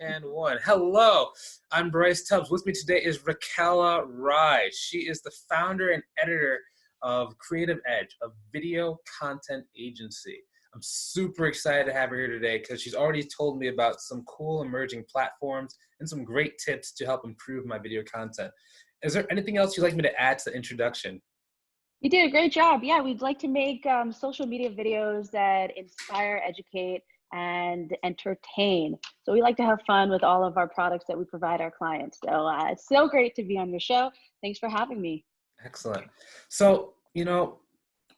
And one. Hello, I'm Bryce Tubbs. With me today is Raquella Raiz. She is the founder and editor of Creative Edge, a video content agency. I'm super excited to have her here today because she's already told me about some cool emerging platforms and some great tips to help improve my video content. Is there anything else you'd like me to add to the introduction? You did a great job. Yeah, we'd like to make social media videos that inspire, educate, and entertain. So we like to have fun with all of our products that we provide our clients. So it's so great to be on your show. Thanks for having me. Excellent. So,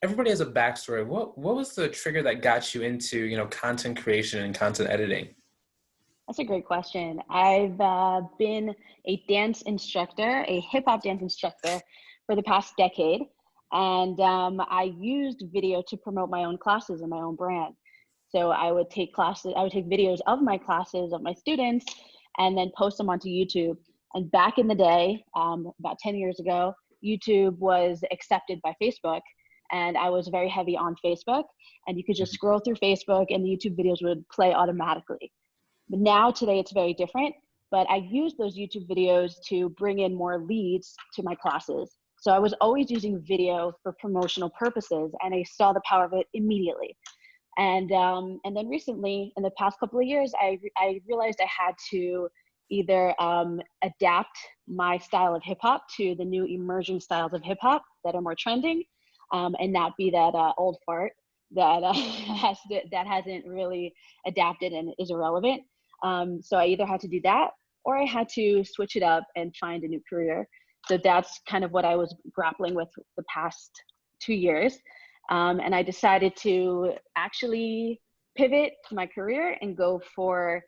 everybody has a backstory. What was the trigger that got you into, content creation and content editing? That's a great question. I've been a dance instructor, a hip hop dance instructor for the past decade. And I used video to promote my own classes and my own brand. So I would take videos of my classes, of my students, and then post them onto YouTube. And back in the day, about 10 years ago, YouTube was accepted by Facebook. And I was very heavy on Facebook. And you could just scroll through Facebook and the YouTube videos would play automatically. But now today it's very different. But I used those YouTube videos to bring in more leads to my classes. So I was always using video for promotional purposes, and I saw the power of it immediately. And then recently, in the past couple of years, I realized I had to either adapt my style of hip hop to the new emerging styles of hip hop that are more trending, and not be that old fart that hasn't really adapted and is irrelevant. So I either had to do that, or I had to switch it up and find a new career. So that's kind of what I was grappling with the past 2 years. And I decided to actually pivot to my career and go for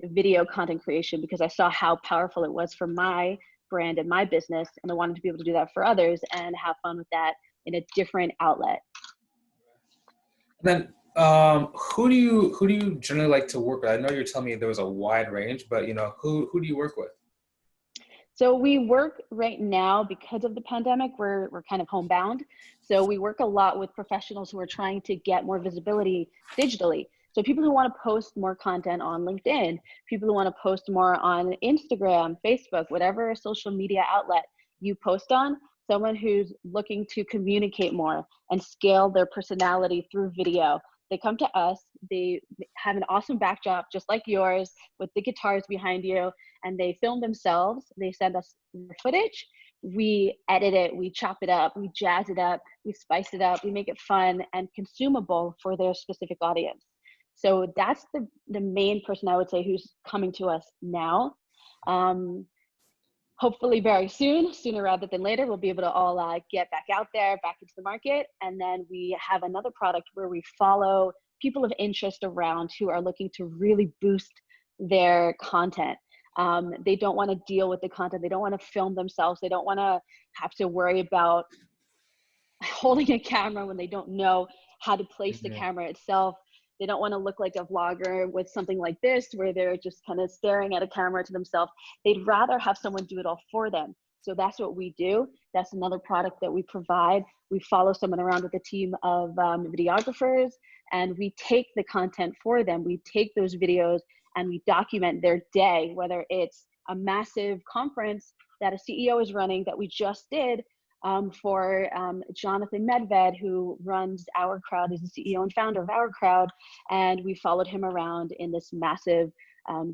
video content creation because I saw how powerful it was for my brand and my business. And I wanted to be able to do that for others and have fun with that in a different outlet. Then who do you generally like to work with? I know you're telling me there was a wide range, but who do you work with? So we work right now because of the pandemic, we're kind of homebound. So we work a lot with professionals who are trying to get more visibility digitally. So people who want to post more content on LinkedIn, people who want to post more on Instagram, Facebook, whatever social media outlet you post on, someone who's looking to communicate more and scale their personality through video. They come to us, they have an awesome backdrop just like yours with the guitars behind you, and they film themselves. They send us footage, we edit it, we chop it up, we jazz it up, we spice it up, we make it fun and consumable for their specific audience. So that's the main person I would say who's coming to us now. Hopefully very soon, sooner rather than later, we'll be able to all get back out there, back into the market. And then we have another product where we follow people of interest around who are looking to really boost their content. They don't want to deal with the content. They don't want to film themselves. They don't want to have to worry about holding a camera when they don't know how to place the camera itself. They don't want to look like a vlogger with something like this where they're just kind of staring at a camera to themselves. They'd rather have someone do it all for them. So that's what we do. That's another product that we provide. We follow someone around with a team of videographers, and we take the content for them. We take those videos and we document their day, whether it's a massive conference that a CEO is running that we just did for Jonathan Medved, who runs Our Crowd, is the CEO and founder of Our Crowd. And we followed him around in this massive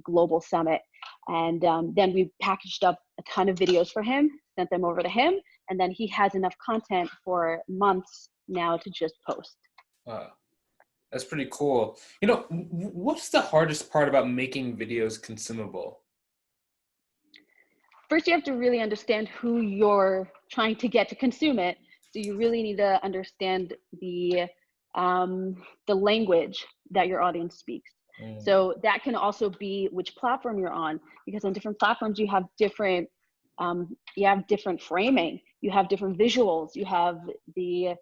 global summit. And then we packaged up a ton of videos for him, sent them over to him. And then he has enough content for months now to just post. That's pretty cool. What's the hardest part about making videos consumable? First, you have to really understand who you're trying to get to consume it. So you really need to understand the language that your audience speaks. So that can also be which platform you're on, because on different platforms you have different framing, you have different visuals, you have the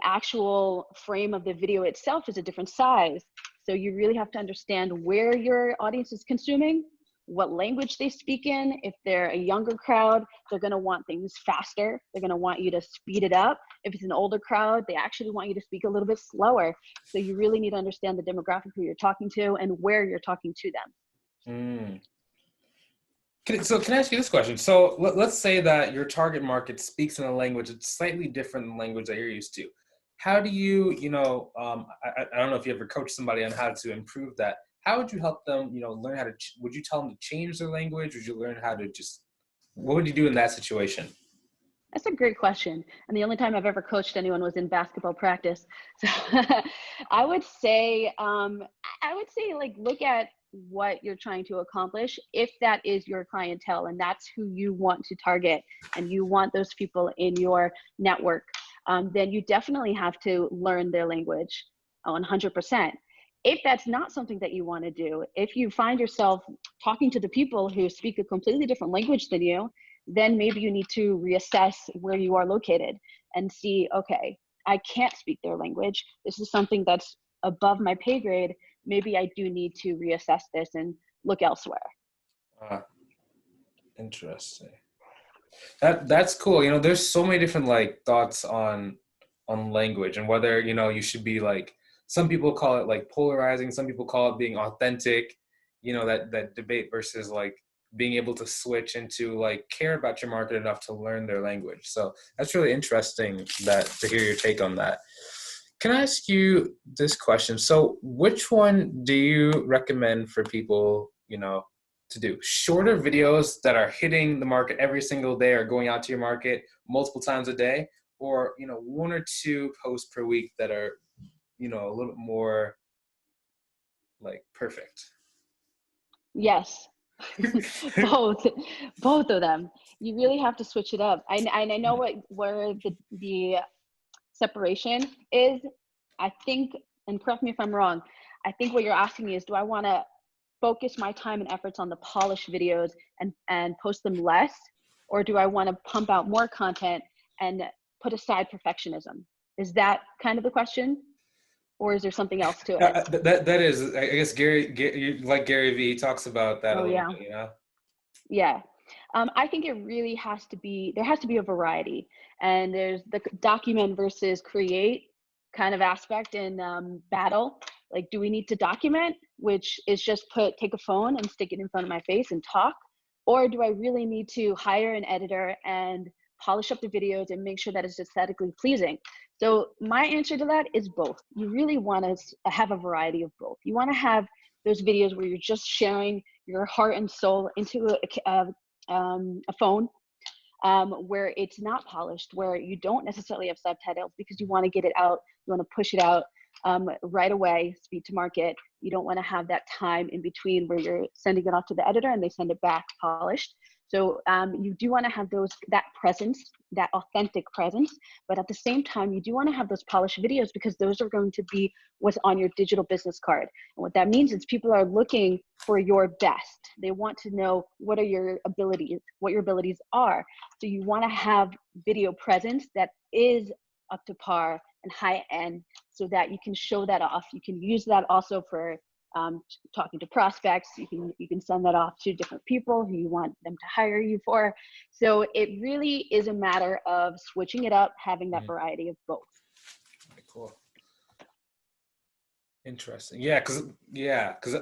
actual frame of the video itself is a different size. So you really have to understand where your audience is consuming, what language they speak in. If they're a younger crowd, they're going to want things faster. They're going to want you to speed it up. If it's an older crowd, they actually want you to speak a little bit slower. So you really need to understand the demographic who you're talking to and where you're talking to them. Mm. Can I ask you this question? So let's say that your target market speaks in a language that's slightly different than the language that you're used to. How do you, I don't know if you ever coach somebody on how to improve that. How would you help them, learn how to, would you tell them to change their language? Would you learn how to just, what would you do in that situation? That's a great question. And the only time I've ever coached anyone was in basketball practice. So I would say, like, look at what you're trying to accomplish. If that is your clientele and that's who you want to target and you want those people in your network, then you definitely have to learn their language 100%. If that's not something that you want to do, if you find yourself talking to the people who speak a completely different language than you, then maybe you need to reassess where you are located and see, okay, I can't speak their language. This is something that's above my pay grade. Maybe I do need to reassess this and look elsewhere. Ah, interesting. That's cool. There's so many different like thoughts on language and whether, you should be like some people call it like polarizing, some people call it being authentic, that debate versus like being able to switch into like care about your market enough to learn their language. So that's really interesting that to hear your take on that. Can I ask you this question? So which one do you recommend for people, to do shorter videos that are hitting the market every single day or going out to your market multiple times a day, or one or two posts per week that are a little bit more like perfect? Yes, both, both of them. You really have to switch it up. I know where the separation is. I think, and correct me if I'm wrong, I think what you're asking me is, do I want to focus my time and efforts on the polished videos and post them less, or do I want to pump out more content and put aside perfectionism? Is that kind of the question, or is there something else to it? That is, I guess like Gary Vee talks about that a Oh little yeah. bit. Yeah. I think it really has to be, there has to be a variety. And there's the document versus create kind of aspect in battle. Like, do we need to document, which is just take a phone and stick it in front of my face and talk? Or do I really need to hire an editor and polish up the videos and make sure that it's aesthetically pleasing? So my answer to that is both. You really want to have a variety of both. You want to have those videos where you're just sharing your heart and soul into a phone, where it's not polished, where you don't necessarily have subtitles because you want to get it out, you want to push it out right away, speed to market. You don't want to have that time in between where you're sending it off to the editor and they send it back polished. So you do want to have that presence, that authentic presence, but at the same time, you do want to have those polished videos because those are going to be what's on your digital business card. And what that means is people are looking for your best. They want to know what are your abilities, what your abilities are. So you want to have video presence that is up to par and high end so that you can show that off. You can use that also for talking to prospects. You can send that off to different people who you want them to hire you for. So it really is a matter of switching it up, having that variety of both. Cool. Interesting. Because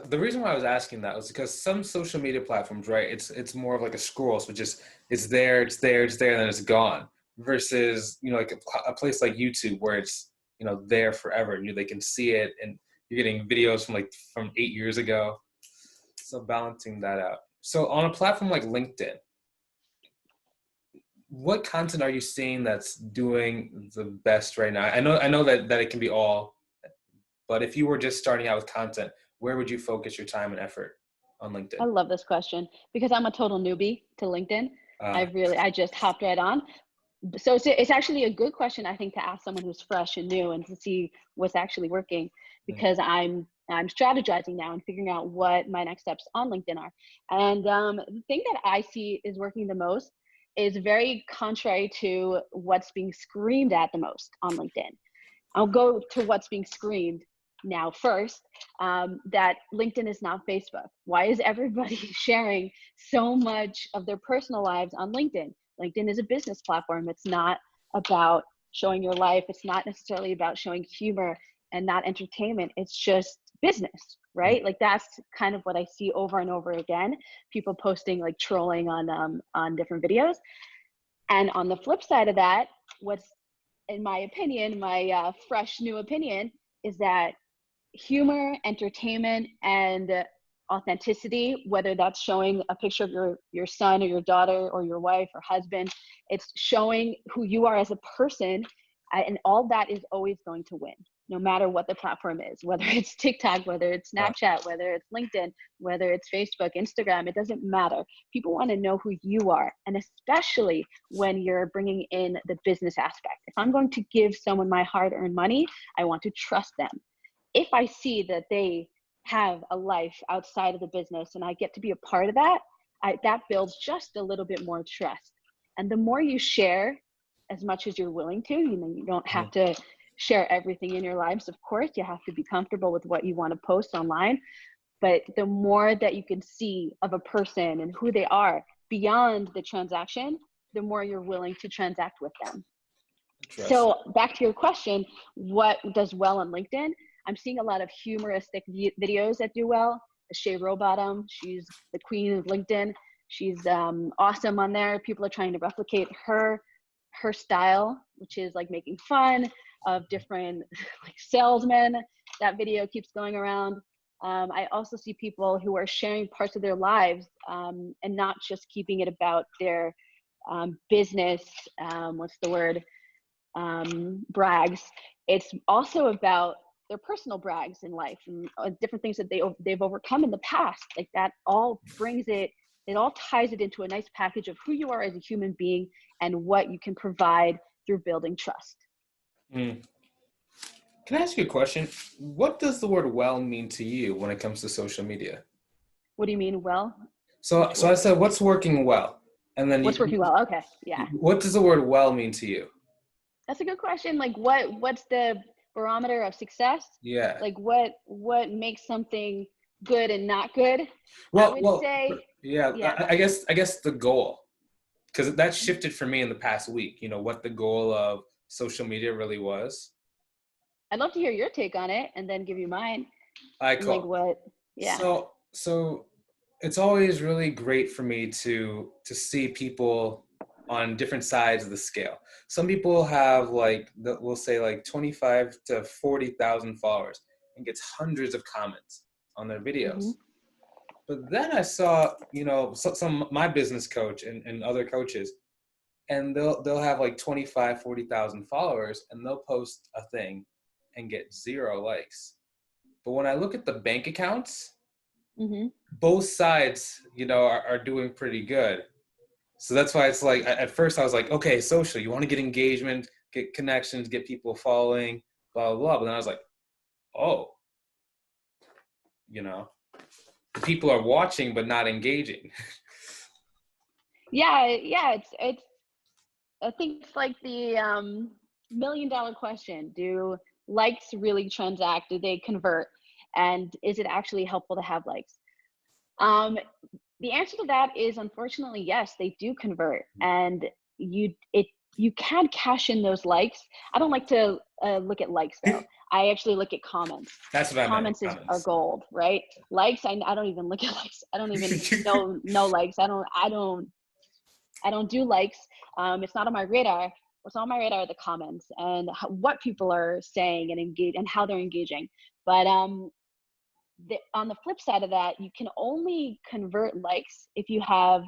the reason why I was asking that was because some social media platforms, right? It's more of like a scroll, so it's there, and then it's gone. Versus like a place like YouTube where it's there forever, and they can see it, and you're getting videos from 8 years ago. So balancing that out. So on a platform like LinkedIn, what content are you seeing that's doing the best right now? I know that it can be all. But if you were just starting out with content, where would you focus your time and effort on I LinkedIn? love this question because I'm a total newbie to LinkedIn. Uh, I just hopped right on. So it's actually a good question, I think, to ask someone who's fresh and new and to see what's actually working, because I'm strategizing now and figuring out what my next steps on LinkedIn are. And the thing that I see is working the most is very contrary to what's being screamed at the most on LinkedIn. I'll go to what's being screamed now first, that LinkedIn is not Facebook. Why is everybody sharing so much of their personal lives on LinkedIn? LinkedIn is a business platform. It's not about showing your life. It's not necessarily about showing humor and not entertainment. It's just business, right? Like that's kind of what I see over and over again, people posting like trolling on different videos. And on the flip side of that, what's, in my opinion, my fresh new opinion, is that humor, entertainment, and authenticity, whether that's showing a picture of your son or your daughter or your wife or husband, it's showing who you are as a person, and all that is always going to win, no matter what the platform is, whether it's TikTok, whether it's Snapchat, whether it's LinkedIn, whether it's Facebook, Instagram, it doesn't matter. People want to know who you are, and especially when you're bringing in the business aspect. If I'm going to give someone my hard-earned money, I want to trust them. If I see that they have a life outside of the business and I get to be a part of that, that builds just a little bit more trust. And the more you share, as much as you're willing to, you don't have to share everything in your lives. Of course, you have to be comfortable with what you want to post online, but the more that you can see of a person and who they are beyond the transaction, the more you're willing to transact with them. So back to your question, what does well on LinkedIn? I'm seeing a lot of humoristic videos that do well. Shay Rowbottom, she's the queen of LinkedIn. She's awesome on there. People are trying to replicate her style, which is like making fun of different like salesmen. That video keeps going around. I also see people who are sharing parts of their lives and not just keeping it about their business, brags. It's also about their personal brags in life and different things that they've overcome in the past. Like that all brings it all ties it into a nice package of who you are as a human being and what you can provide through building trust. Can I ask you a question? What does the word well mean to you when it comes to social media? What do you mean well? So I said, what's working well? And then what's working well? Okay, yeah. What does the word well mean to you? That's a good question. Like what's the barometer of success? Yeah. Like what makes something good and not good? Well, I would say, yeah. I guess the goal, because that shifted for me in the past week. You know what the goal of social media really was. I'd love to hear your take on it and then give you mine. Cool. Like yeah. So it's always really great for me to see people on different sides of the scale. Some people have we'll say like 25 to 40,000 followers and gets hundreds of comments on their videos. Mm-hmm. But then I saw, some my business coach and other coaches, and they'll have like 25, 40,000 followers and they'll post a thing and get 0 likes. But when I look at the bank accounts, mm-hmm. both sides, are doing pretty good. So that's why it's like, at first I was like, okay, social, you want to get engagement, get connections, get people following, blah, blah, blah. But then I was like, oh, people are watching but not engaging. Yeah. It's I think it's like the $1 million question. Do likes really transact? Do they convert? And is it actually helpful to have likes? The answer to that is, unfortunately, yes, they do convert, and you can cash in those likes. I don't like to look at likes though. I actually look at comments. That's what comments are gold, right? Likes, I don't even look at likes. I don't even know likes. I don't do likes. It's not on my radar. What's on my radar are the comments and what people are saying and engage and how they're engaging. But on the flip side of that, you can only convert likes if you have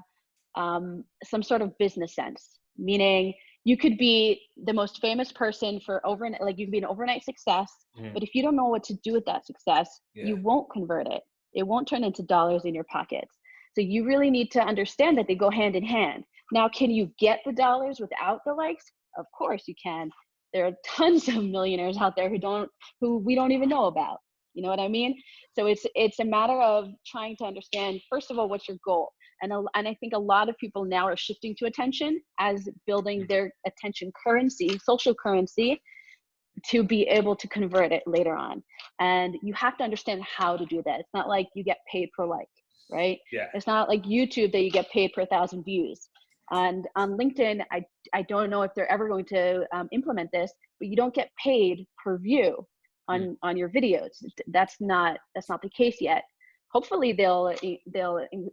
some sort of business sense. Meaning, you could be the most famous person for overnight, like you can be an overnight success, mm-hmm. but if you don't know what to do with that success, you won't convert it. It won't turn into dollars in your pockets. So you really need to understand that they go hand in hand. Now, can you get the dollars without the likes? Of course you can. There are tons of millionaires out there who we don't even know about. You know what I mean? So it's a matter of trying to understand, first of all, what's your goal? And I think a lot of people now are shifting to attention as building their attention currency, social currency, to be able to convert it later on. And you have to understand how to do that. It's not like you get paid per like, right? Yeah. It's not like YouTube that you get paid per 1,000 views. And on LinkedIn, I don't know if they're ever going to implement this, but you don't get paid per view. on your videos. That's not the case yet. Hopefully they'll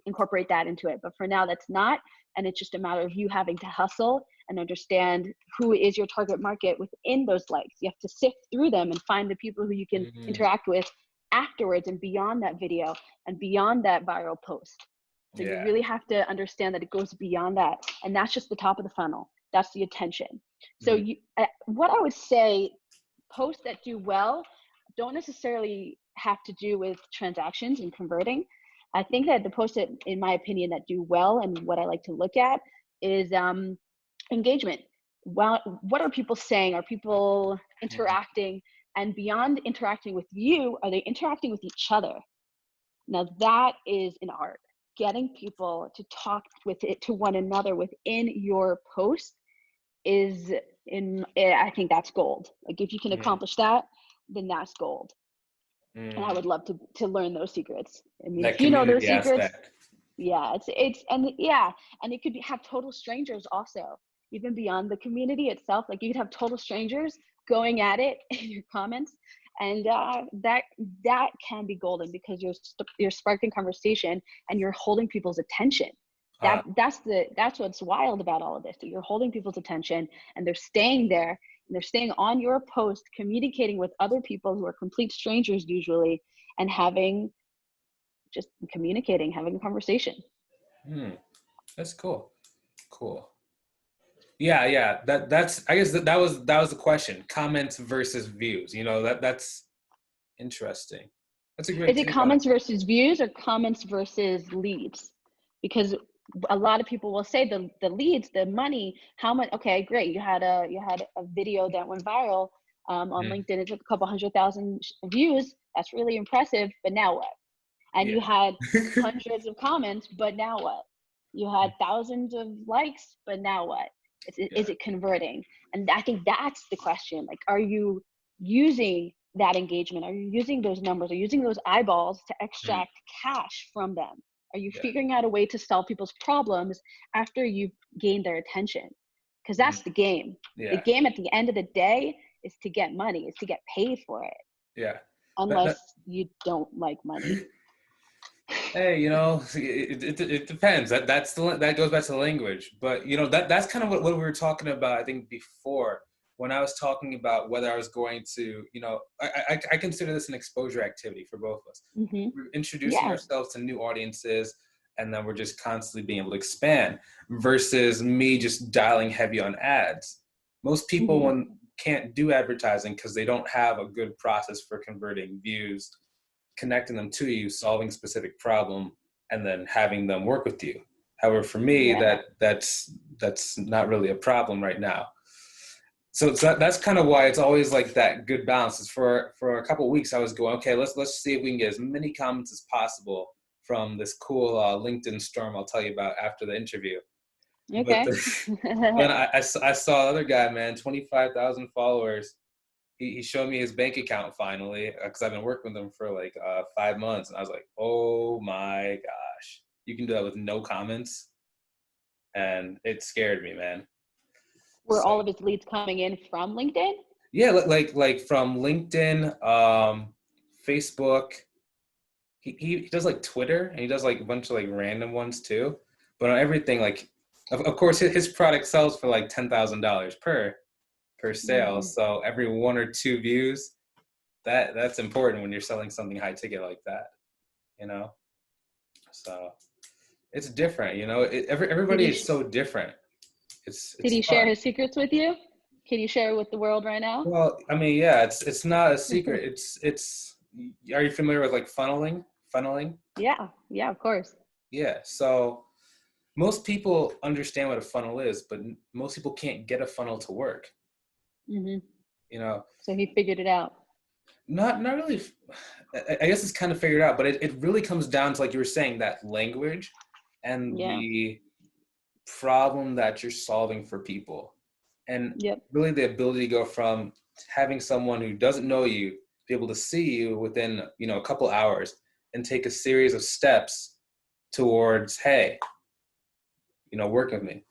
incorporate that into it, but for now that's not. And it's just a matter of you having to hustle and understand who is your target market within those likes. You have to sift through them and find the people who you can interact with afterwards and beyond that video and beyond that viral post. So you really have to understand that it goes beyond that. And that's just the top of the funnel. That's the attention. So what I would say, posts that do well don't necessarily have to do with transactions and converting. I think that the posts that, in my opinion, that do well and what I like to look at is engagement. Well, what are people saying? Are people interacting? And beyond interacting with you, are they interacting with each other? Now that is an art. Getting people to talk to one another within your post I think that's gold. Like if you can accomplish that, then that's gold. And I would love to learn those secrets. I mean, That if you know those secrets, aspect. and it could have total strangers also, even beyond the community itself. Like you could have total strangers going at it in your comments, and that can be golden because you're sparking conversation and you're holding people's attention. That's what's wild about all of this. That you're holding people's attention and they're staying there and they're staying on your post, communicating with other people who are complete strangers usually, and having a conversation. That's cool. Yeah. That's I guess that was the question. Comments versus views. That's interesting. That's a great. Is it comments versus views or comments versus leads? Because a lot of people will say the leads, the money, how much? Okay, great. You had a video that went viral on LinkedIn. It took a couple 100,000 views. That's really impressive. But now what? And you had hundreds of comments. But now what? You had thousands of likes. But now what? Is it converting? And I think that's the question. Like, are you using that engagement? Are you using those numbers? Are you using those eyeballs to extract cash from them? Are you figuring out a way to solve people's problems after you've gained their attention? Because that's the game. The game at the end of the day is to get money, is to get paid for it. Yeah. Unless you don't like money. Hey, it depends. That goes back to the language. But that's kind of what we were talking about, I think, before, when I was talking about whether I was going to, I consider this an exposure activity for both of us. We're introducing ourselves to new audiences, and then we're just constantly being able to expand, versus me just dialing heavy on ads. Most people can't do advertising because they don't have a good process for converting views, connecting them to you, solving a specific problem, and then having them work with you. However, for me, that's not really a problem right now. So that's kind of why it's always like that good balance. Is for a couple of weeks I was going, okay, let's see if we can get as many comments as possible from this cool LinkedIn storm I'll tell you about after the interview. Okay. But then I saw another guy, man, 25,000 followers. He showed me his bank account finally, because I've been working with him for like 5 months, and I was like, oh my gosh, you can do that with no comments, and it scared me, man. Were all of his leads coming in from LinkedIn? Yeah, like from LinkedIn, Facebook. He does like Twitter, and he does like a bunch of like random ones too. But on everything, like of course his product sells for like $10,000 per sale. So every 1 or 2 views, that's important when you're selling something high ticket like that. So it's different. Everybody is so different. Did he fun. Share his secrets with you? Can you share it with the world right now? Well, I mean, yeah, it's not a secret. It's. Are you familiar with like funneling? Yeah, of course. Yeah. So most people understand what a funnel is, but most people can't get a funnel to work. So he figured it out. Not really. I guess it's kind of figured out, but it really comes down to, like you were saying, that language and the problem that you're solving for people, and really the ability to go from having someone who doesn't know you be able to see you within a couple hours and take a series of steps towards, hey, work with me.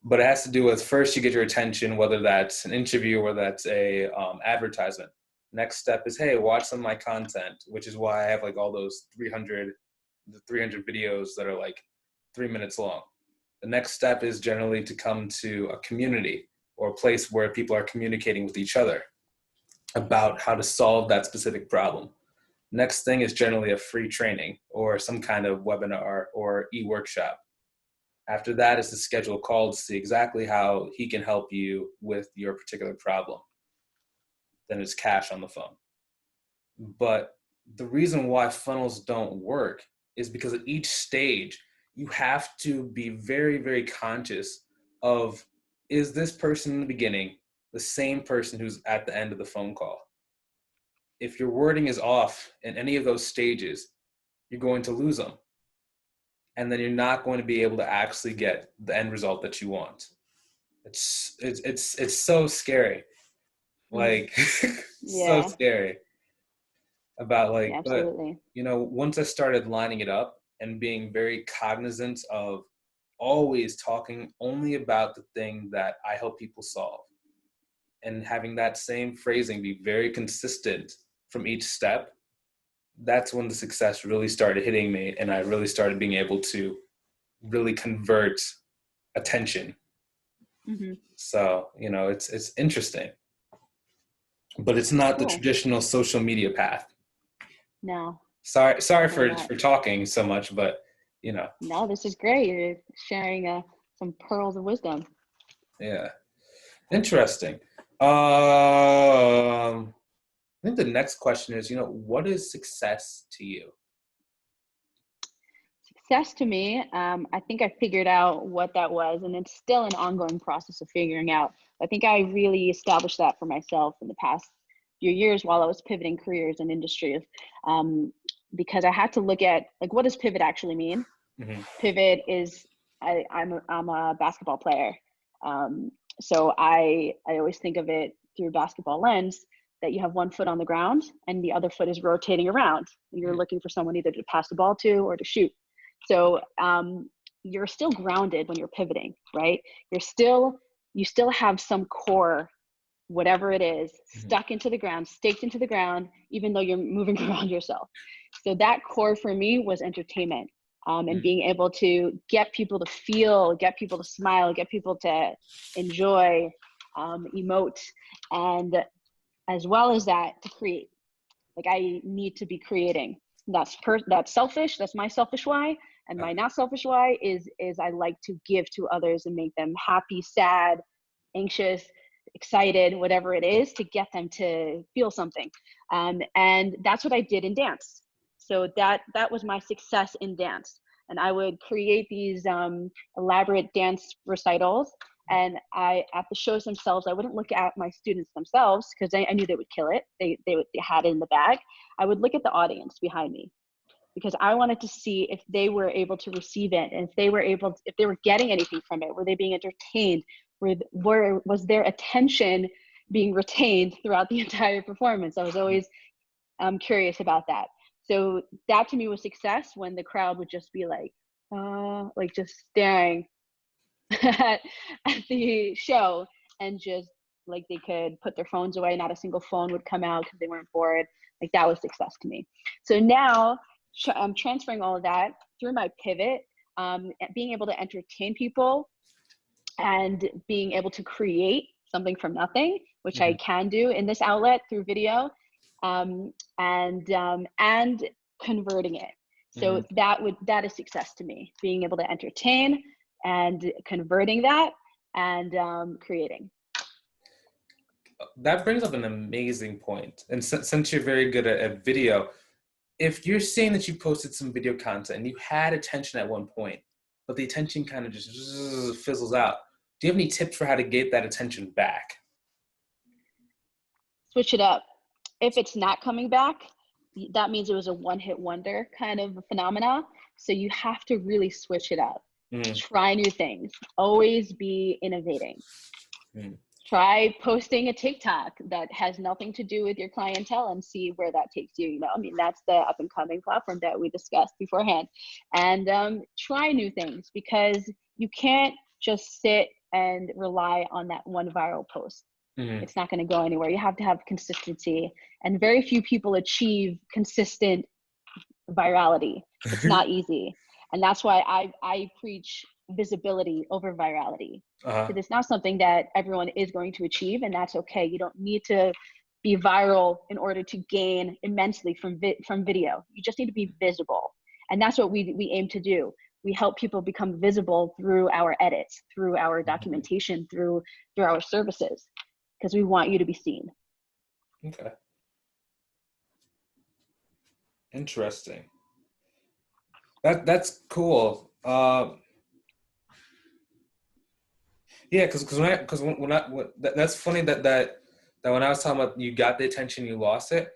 But it has to do with, first you get your attention, whether that's an interview or that's a advertisement. Next step is, hey, watch some of my content, which is why I have like all those 300 videos that are like 3 minutes long. The next step is generally to come to a community or a place where people are communicating with each other about how to solve that specific problem. Next thing is generally a free training or some kind of webinar or e-workshop. After that is to schedule a call to see exactly how he can help you with your particular problem. Then it's cash on the phone. But the reason why funnels don't work is because at each stage, you have to be very, very conscious of, is this person in the beginning the same person who's at the end of the phone call? If your wording is off in any of those stages, you're going to lose them. And then you're not going to be able to actually get the end result that you want. It's so scary. Like, so Yeah, scary about like, yeah, but absolutely. once I started lining it up and being very cognizant of always talking only about the thing that I help people solve and having that same phrasing be very consistent from each step, that's when the success really started hitting me, and I really started being able to really convert attention. Hmm. So, it's interesting, but it's not the Cool. traditional social media path. No, Sorry definitely for not. talking so much, but No, this is great. You're sharing some pearls of wisdom. yeah, interesting. I think the next question is, what is success to you? Success to me, I think I figured out what that was, and it's still an ongoing process of figuring out. I think I really established that for myself in the past few years while I was pivoting careers and industries, because I had to look at, like, what does pivot actually mean? Mm-hmm. Pivot is, I'm a basketball player, um, so I always think of it through a basketball lens, that you have one foot on the ground and the other foot is rotating around, and you're looking for someone either to pass the ball to or to shoot. So you're still grounded when you're pivoting, right? You still have some core, whatever it is, Mm-hmm. stuck into the ground, staked into the ground, even though you're moving around yourself. So that core for me was entertainment, and being able to get people to feel, get people to smile, get people to enjoy, emote, and as well as that, to create. Like, I need to be creating. That's selfish. That's my selfish why. And my not selfish why is I like to give to others and make them happy, sad, anxious, excited, whatever it is, to get them to feel something. And that's what I did in dance. So that was my success in dance. And I would create these elaborate dance recitals. And at the shows themselves, I wouldn't look at my students themselves, because I knew they would kill it. They had it in the bag. I would look at the audience behind me, because I wanted to see if they were able to receive it, and if they were getting anything from it. Were they being entertained? Was their attention being retained throughout the entire performance? I was always curious about that. So that to me was success, when the crowd would just be like just staring at the show, and just like they could put their phones away. Not a single phone would come out because they weren't bored. Like, that was success to me. So now I'm transferring all of that through my pivot, being able to entertain people and being able to create something from nothing, which I Mm-hmm. can do in this outlet through video, and converting it. Mm-hmm. So that is success to me, being able to entertain and converting that, and creating. That brings up an amazing point. And since you're very good at video, if you're saying that you posted some video content and you had attention at one point, but the attention kind of just fizzles out, do you have any tips for how to get that attention back? Switch it up. If it's not coming back, that means it was a one-hit wonder kind of phenomena. So you have to really switch it up. Mm-hmm. Try new things. Always be innovating. Mm-hmm. Try posting a TikTok that has nothing to do with your clientele and see where that takes you. I mean, that's the up and coming platform that we discussed beforehand. And try new things, because you can't just sit and rely on that one viral post. It's not going to go anywhere. You have to have consistency, and very few people achieve consistent virality. It's not easy. And that's why I preach visibility over virality, because it's not something that everyone is going to achieve, and that's okay. You don't need to be viral in order to gain immensely from video. You just need to be visible. And that's what we aim to do. We help people become visible through our edits, through our documentation, through our services, because we want you to be seen. Okay. Interesting. That's cool. Yeah, because that's funny that when I was talking about you got the attention, you lost it.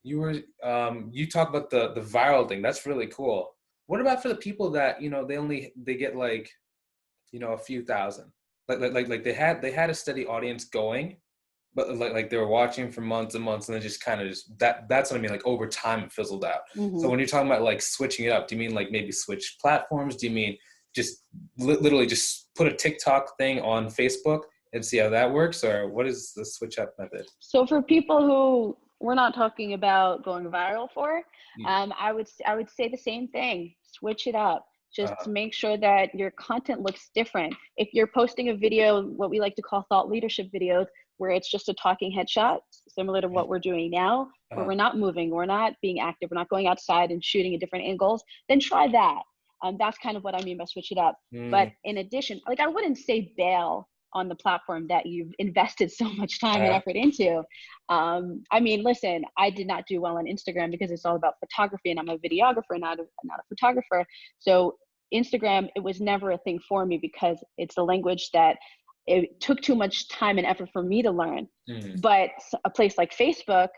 You talk about the viral thing. That's really cool. What about for the people that, you know, they get like, you know, a few thousand, like they had a steady audience going, but like they were watching for months and months, and then just kind of that's what I mean. Like over time, it fizzled out. So when you're talking about like switching it up, do you mean like maybe switch platforms? Do you mean just literally just put a TikTok thing on Facebook and see how that works, or what is the switch up method? So for people who we're not talking about going viral for, I would say the same thing. Switch it up. Just make sure that your content looks different. If you're posting a video, what we like to call thought leadership videos, where it's just a talking headshot, similar to what we're doing now, where we're not moving, we're not being active, we're not going outside and shooting at different angles, then try that. That's kind of what I mean by switch it up. But in addition, like, I wouldn't say bail on the platform that you've invested so much time and effort into. I mean, listen, I did not do well on Instagram because it's all about photography, and I'm a videographer, not a photographer. So Instagram, it was never a thing for me because it's a language that it took too much time and effort for me to learn. But a place like Facebook,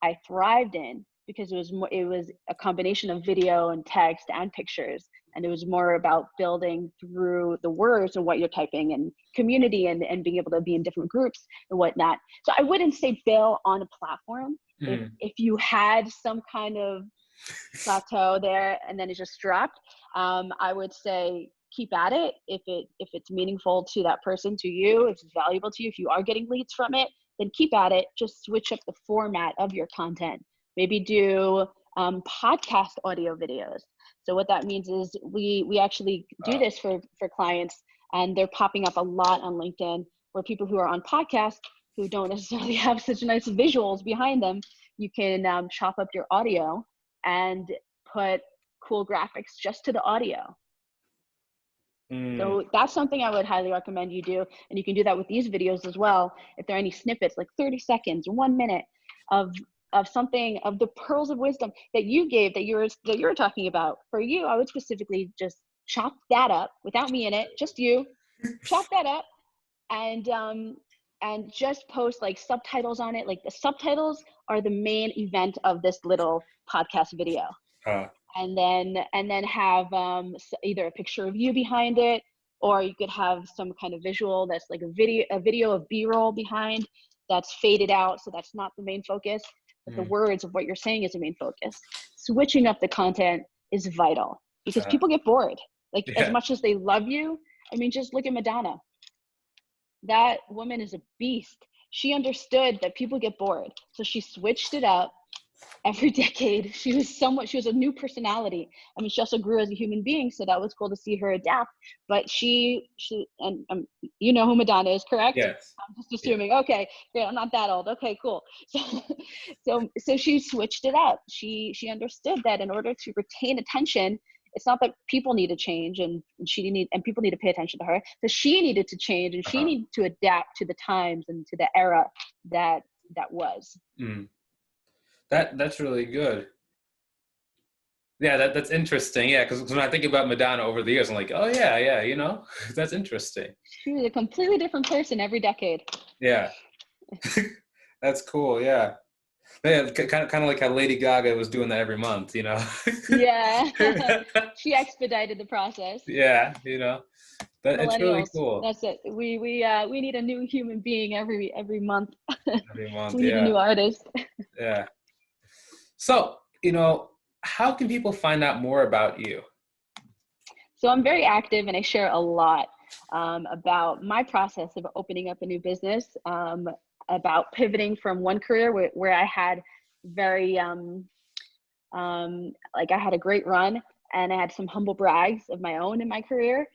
I thrived in, because it was a combination of video and text and pictures, and it was more about building through the words and what you're typing, and community, and being able to be in different groups and whatnot. So I wouldn't say bail on a platform. If you had some kind of plateau there and then it just dropped, I would say keep at it. If it's meaningful to that person, to you, if it's valuable to you, if you are getting leads from it, then keep at it. Just switch up the format of your content. Maybe do podcast audio videos. So what that means is we actually do this for clients, and they're popping up a lot on LinkedIn, where people who are on podcasts who don't necessarily have such nice visuals behind them, you can chop up your audio and put cool graphics just to the audio. So that's something I would highly recommend you do. And you can do that with these videos as well. If there are any snippets, like 30 seconds, 1 minute of something, of the pearls of wisdom that you gave, that you were talking about. For you, I would specifically just chop that up without me in it, just you, chop that up, and just post like subtitles on it. Like, the subtitles are the main event of this little podcast video. And then have either a picture of you behind it, or you could have some kind of visual that's like a video of B-roll behind, that's faded out, so that's not the main focus, but the words of what you're saying is the main focus. Switching up the content is vital, because people get bored. Like, as much as they love you, I mean, just look at Madonna. That woman is a beast. She understood that people get bored, so she switched it up. Every decade, she was a new personality. I mean, she also grew as a human being, so that was cool to see her adapt. But she and you know who Madonna is, correct? Yes. I'm just assuming. Yeah. Okay, great. I'm not that old. Okay, cool. So she switched it up. She understood that in order to retain attention, it's not that people need to change, and people need to pay attention to her. So she needed to change, and she needed to adapt to the times and to the era that was. That's really good. Yeah, that's interesting. Yeah, because when I think about Madonna over the years, I'm like, oh yeah, you know, that's interesting. She was a completely different person every decade. Yeah, that's cool. Yeah, kind of like how Lady Gaga was doing that every month, you know. Yeah, she expedited the process. Yeah, you know, it's really cool. That's it. We need a new human being every month. Every month, we need a new artist. Yeah. So, you know, how can people find out more about you? So I'm very active, and I share a lot about my process of opening up a new business, about pivoting from one career where I had very, like I had a great run and I had some humble brags of my own in my career,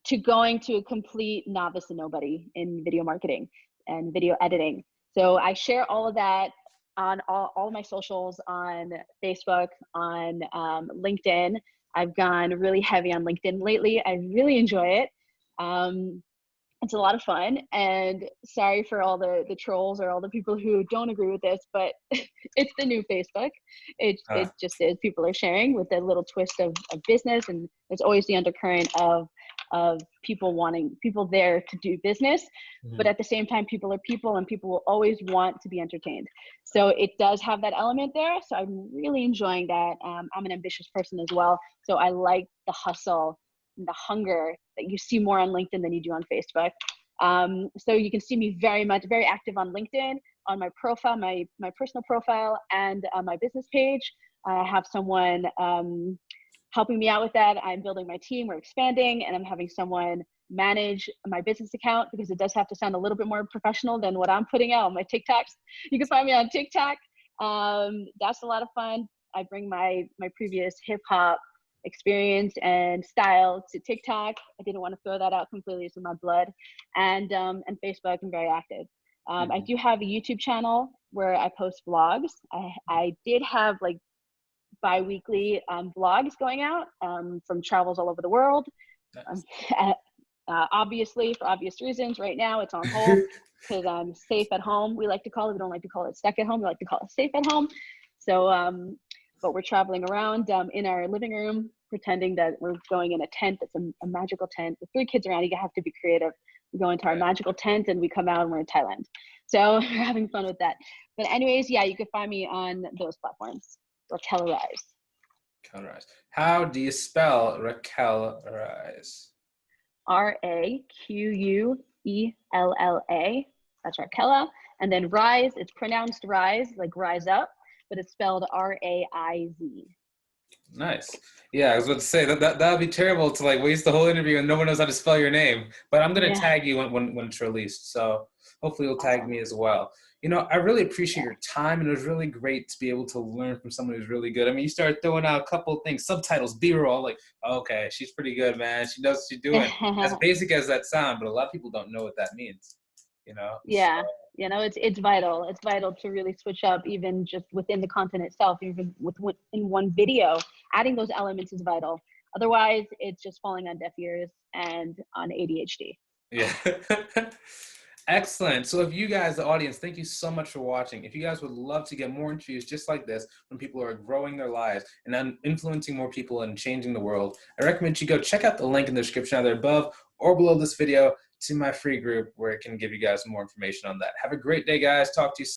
to going to a complete novice and nobody in video marketing and video editing. So I share all of that on all my socials, on Facebook, on LinkedIn. I've gone really heavy on LinkedIn lately. I really enjoy it. It's a lot of fun, and sorry for all the trolls or all the people who don't agree with this, but it's the new Facebook. It just is. People are sharing with a little twist of business, and there's always the undercurrent of people there to do business. Mm-hmm. But at the same time, people are people, and people will always want to be entertained. So it does have that element there. So I'm really enjoying that. I'm an ambitious person as well, so I like the hustle and the hunger that you see more on LinkedIn than you do on Facebook. So you can see me very active on LinkedIn, on my profile, my personal profile, and my business page. I have someone helping me out with that. I'm building my team, we're expanding, and I'm having someone manage my business account, because it does have to sound a little bit more professional than what I'm putting out on my TikToks. You can find me on TikTok. That's a lot of fun. I bring my previous hip hop experience and style to TikTok. I didn't want to throw that out completely. It's in my blood. And Facebook, I'm very active. I do have a YouTube channel where I post vlogs. I did have like bi-weekly vlogs going out from travels all over the world. Nice. Obviously, for obvious reasons, right now it's on hold because I'm safe at home. We like to call it. We don't like to call it stuck at home. We like to call it safe at home. So, but we're traveling around in our living room, pretending that we're going in a tent that's a magical tent with 3 kids around. You have to be creative. We go into our magical tent and we come out and we're in Thailand. So we're having fun with that. But anyways, yeah, you can find me on those platforms. Raquella Raiz. Raquella Raiz. How do you spell Raquella Raiz? Raquella. That's Raquella. And then Raiz, it's pronounced Rise, like rise up, but it's spelled Raiz. Nice. Yeah, I was about to say that would be terrible to like waste the whole interview and no one knows how to spell your name. But I'm gonna tag you when it's released. So hopefully you'll tag me as well. You know, I really appreciate your time, and it was really great to be able to learn from someone who's really good. I mean, you started throwing out a couple of things, subtitles, B-roll, like, okay, she's pretty good, man. She knows what she's doing. As basic as that sound, but a lot of people don't know what that means, you know? Yeah. You know, it's vital. It's vital to really switch up, even just within the content itself, even in one video. Adding those elements is vital. Otherwise, it's just falling on deaf ears and on ADHD. Yeah. Excellent. So if you guys, the audience, thank you so much for watching. If you guys would love to get more interviews just like this, when people are growing their lives and then influencing more people and changing the world, I recommend you go check out the link in the description either above or below this video to my free group, where it can give you guys more information on that. Have a great day, guys. Talk to you soon.